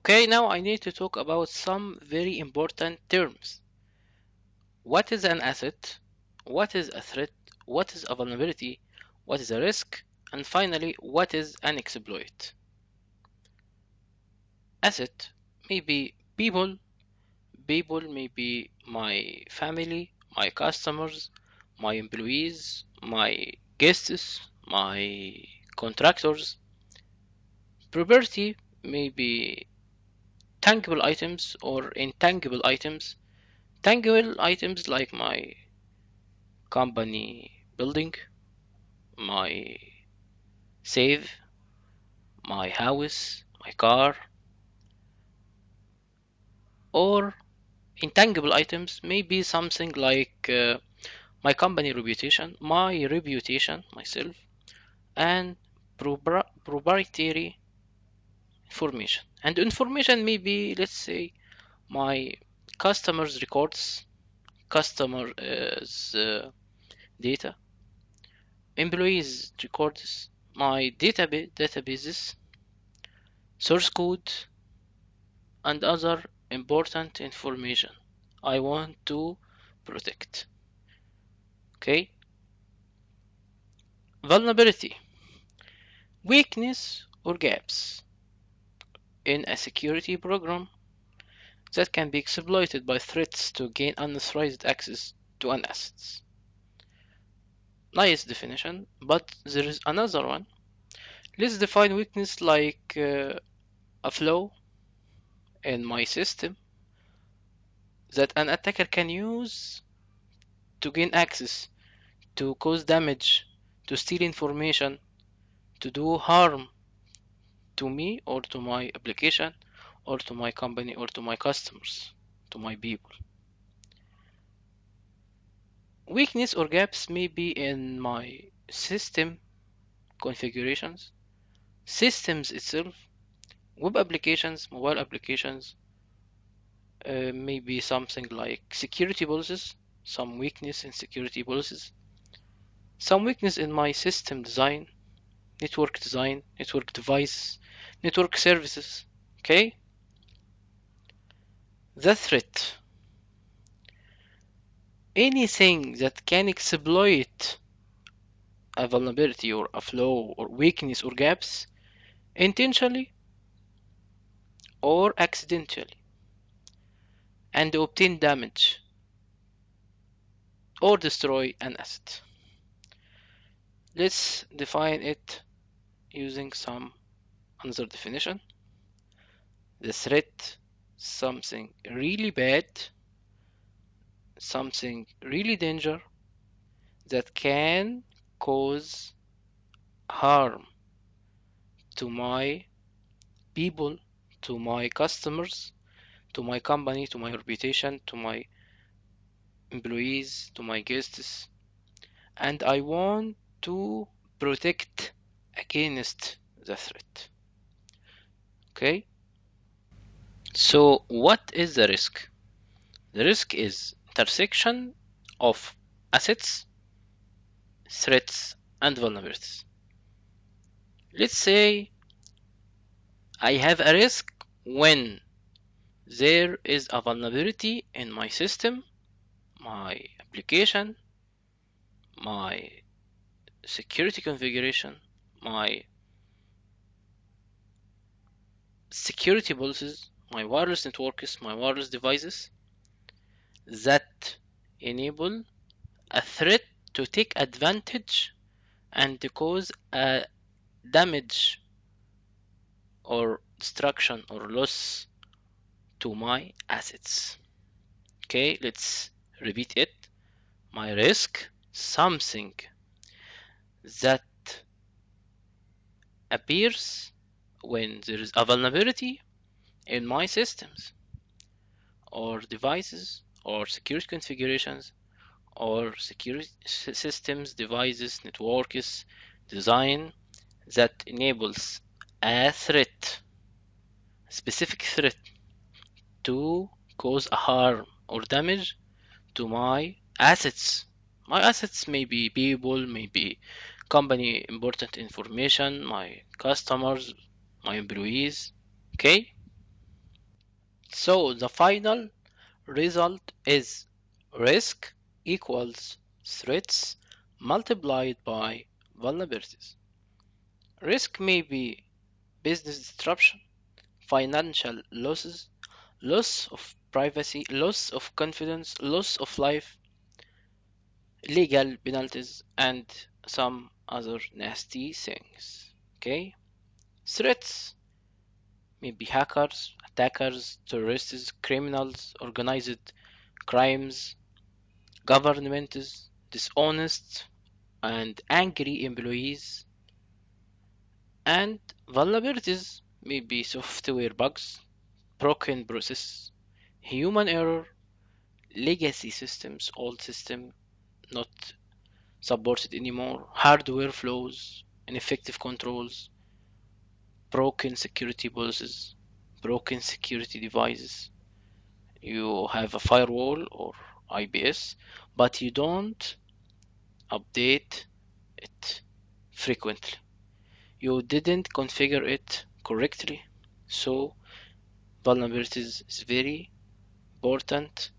Okay, now I need to talk about some very important terms. What is an asset? What is a threat? What is a vulnerability? What is a risk? And finally, what is an exploit? Asset may be people may be my family, my customers, my employees, my guests, my contractors. Property may be tangible items or intangible items. Tangible items like my company building, my safe, my house, my car, or intangible items may be something like my company reputation, my reputation, myself, and proprietary information. And information may be, let's say, my customers' records, customers' data, employees' records, my databases, source code, and other important information I want to protect. Okay? Vulnerability, weakness or gaps in a security program that can be exploited by threats to gain unauthorized access to an asset. Nice definition, but there is another one. Let's define weakness like a flaw in my system that an attacker can use to gain access, to cause damage, to steal information, to do harm to me or to my application or to my company or to my customers, to my people. Weakness or gaps may be in my system configurations, systems itself, web applications, mobile applications, maybe something like security policies, some weakness in security policies, some weakness in my system design, network devices, network services. Okay? The threat. Anything that can exploit a vulnerability or a flaw or weakness or gaps intentionally or accidentally and obtain damage or destroy an asset. Let's define it using some another definition. The threat, something really bad, something really danger that can cause harm to my people, to my customers, to my company, to my reputation, to my employees, to my guests, and I want to protect against the threat. Okay? So, what is the risk? The risk is intersection of assets, threats, and vulnerabilities. Let's say I have a risk when there is a vulnerability in my system, my application, my security configuration, my security policies, my wireless networks, my wireless devices that enable a threat to take advantage and to cause a damage or destruction or loss to my assets. Okay, let's repeat it. My risk, something that appears when there is a vulnerability in my systems or devices or security configurations or security systems, devices, networks, design that enables a threat, specific threat to cause a harm or damage to my assets. My assets may be people, may be company important information, my customers, my employees. Okay? So the final result is risk equals threats multiplied by vulnerabilities. Risk may be business disruption, financial losses, loss of privacy, loss of confidence, loss of life, legal penalties, and some other nasty things. Okay? Threats may be hackers, attackers, terrorists, criminals, organized crimes, governments, dishonest and angry employees, and vulnerabilities may be software bugs, broken process, human error, legacy systems, old system not supported anymore, hardware flaws, ineffective controls, broken security policies, broken security devices. You have a firewall or IPS, but you don't update it frequently. You didn't configure it correctly. So vulnerabilities is very important